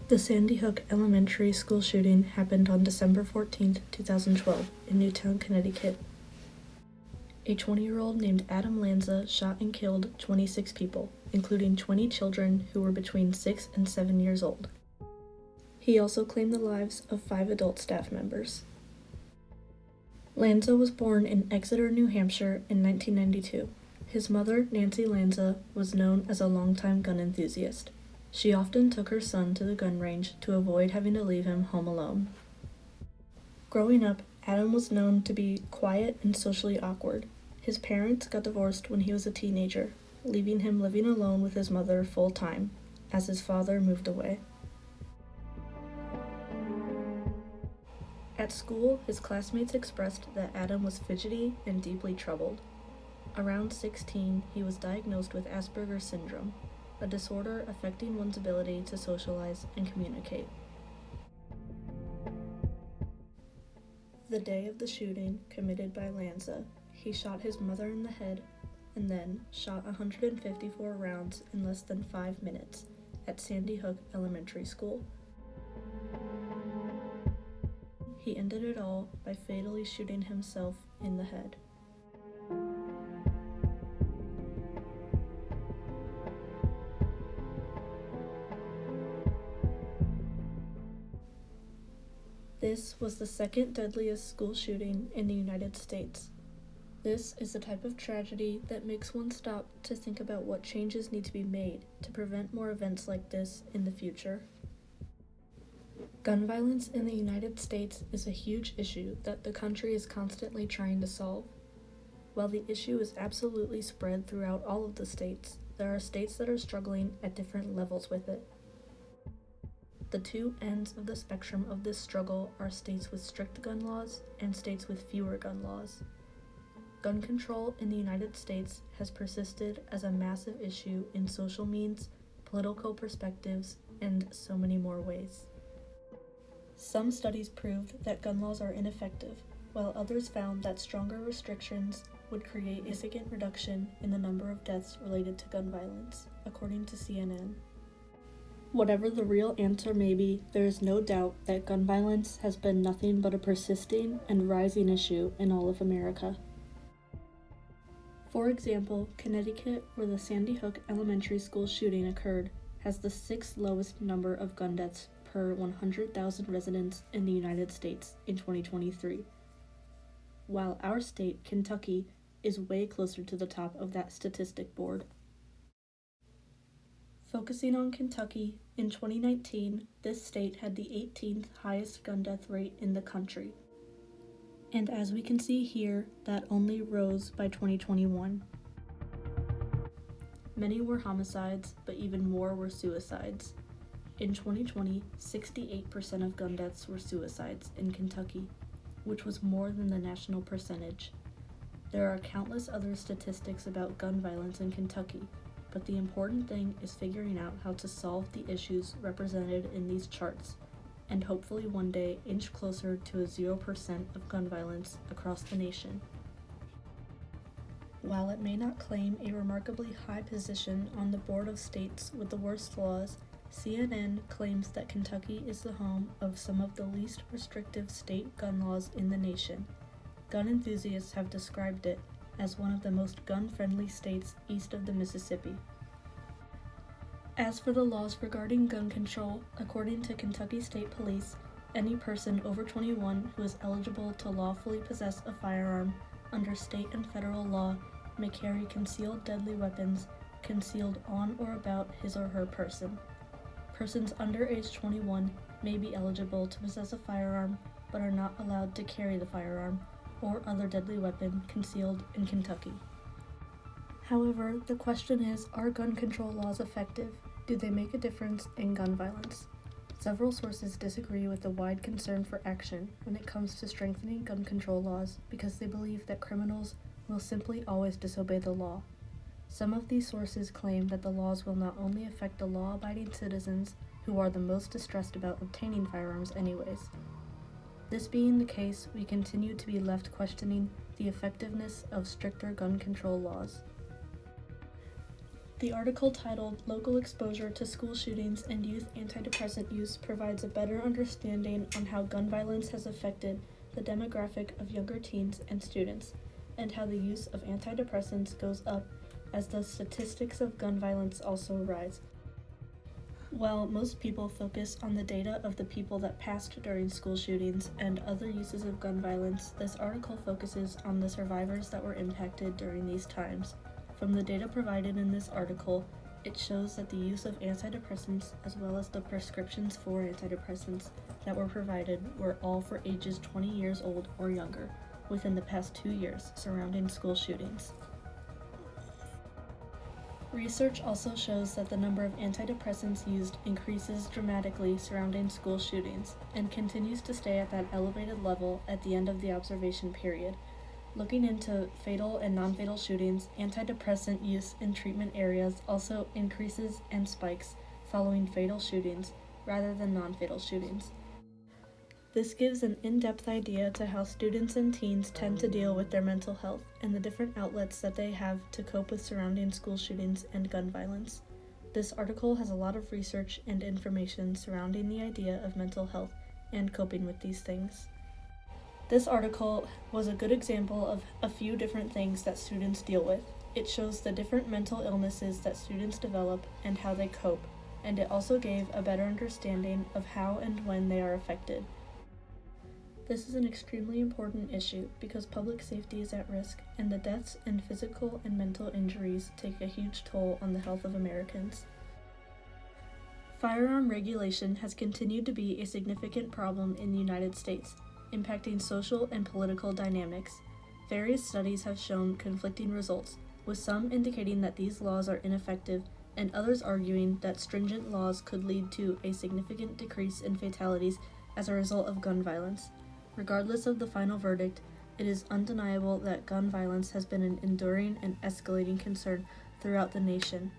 The Sandy Hook Elementary School shooting happened on December 14, 2012, in Newtown, Connecticut. A 20-year-old named Adam Lanza shot and killed 26 people, including 20 children who were between 6 and 7 years old. He also claimed the lives of 5 adult staff members. Lanza was born in Exeter, New Hampshire in 1992. His mother, Nancy Lanza, was known as a longtime gun enthusiast. She often took her son to the gun range to avoid having to leave him home alone. Growing up, Adam was known to be quiet and socially awkward. His parents got divorced when he was a teenager, leaving him living alone with his mother full-time, as his father moved away. At school, his classmates expressed that Adam was fidgety and deeply troubled. Around 16, he was diagnosed with Asperger's syndrome, a disorder affecting one's ability to socialize and communicate. The day of the shooting committed by Lanza, he shot his mother in the head and then shot 154 rounds in less than 5 minutes at Sandy Hook Elementary School. He ended it all by fatally shooting himself in the head. This was the second deadliest school shooting in the United States. This is the type of tragedy that makes one stop to think about what changes need to be made to prevent more events like this in the future. Gun violence in the United States is a huge issue that the country is constantly trying to solve. While the issue is absolutely spread throughout all of the states, there are states that are struggling at different levels with it. The two ends of the spectrum of this struggle are states with strict gun laws and states with fewer gun laws. Gun control in the United States has persisted as a massive issue in social means, political perspectives, and so many more ways. Some studies proved that gun laws are ineffective, while others found that stronger restrictions would create a significant reduction in the number of deaths related to gun violence, according to CNN. Whatever the real answer may be, there is no doubt that gun violence has been nothing but a persisting and rising issue in all of America. For example, Connecticut, where the Sandy Hook Elementary School shooting occurred, has the 6th lowest number of gun deaths per 100,000 residents in the United States in 2023, while our state, Kentucky, is way closer to the top of that statistic board. Focusing on Kentucky, in 2019, this state had the 18th highest gun death rate in the country. And as we can see here, that only rose by 2021. Many were homicides, but even more were suicides. In 2020, 68% of gun deaths were suicides in Kentucky, which was more than the national percentage. There are countless other statistics about gun violence in Kentucky, but the important thing is figuring out how to solve the issues represented in these charts, and hopefully one day inch closer to a 0% of gun violence across the nation. While it may not claim a remarkably high position on the board of states with the worst laws, CNN claims that Kentucky is the home of some of the least restrictive state gun laws in the nation. Gun enthusiasts have described it as one of the most gun-friendly states east of the Mississippi. As for the laws regarding gun control, according to Kentucky State Police, any person over 21 who is eligible to lawfully possess a firearm under state and federal law may carry concealed deadly weapons concealed on or about his or her person. Persons under age 21 may be eligible to possess a firearm but are not allowed to carry the firearm or other deadly weapon concealed in Kentucky. However, the question is, are gun control laws effective? Do they make a difference in gun violence? Several sources disagree with the wide concern for action when it comes to strengthening gun control laws because they believe that criminals will simply always disobey the law. Some of these sources claim that the laws will not only affect the law-abiding citizens who are the most distressed about obtaining firearms anyways. This being the case, we continue to be left questioning the effectiveness of stricter gun control laws. The article titled Local Exposure to School Shootings and Youth Antidepressant Use provides a better understanding on how gun violence has affected the demographic of younger teens and students, and how the use of antidepressants goes up as the statistics of gun violence also rise. While most people focus on the data of the people that passed during school shootings and other uses of gun violence, this article focuses on the survivors that were impacted during these times. From the data provided in this article, it shows that the use of antidepressants as well as the prescriptions for antidepressants that were provided were all for ages 20 years old or younger within the past 2 years surrounding school shootings. Research also shows that the number of antidepressants used increases dramatically surrounding school shootings and continues to stay at that elevated level at the end of the observation period. Looking into fatal and non-fatal shootings, antidepressant use in treatment areas also increases and spikes following fatal shootings rather than non-fatal shootings. This gives an in-depth idea to how students and teens tend to deal with their mental health and the different outlets that they have to cope with surrounding school shootings and gun violence. This article has a lot of research and information surrounding the idea of mental health and coping with these things. This article was a good example of a few different things that students deal with. It shows the different mental illnesses that students develop and how they cope, and it also gave a better understanding of how and when they are affected. This is an extremely important issue because public safety is at risk, and the deaths and physical and mental injuries take a huge toll on the health of Americans. Firearm regulation has continued to be a significant problem in the United States, impacting social and political dynamics. Various studies have shown conflicting results, with some indicating that these laws are ineffective and others arguing that stringent laws could lead to a significant decrease in fatalities as a result of gun violence. Regardless of the final verdict, it is undeniable that gun violence has been an enduring and escalating concern throughout the nation,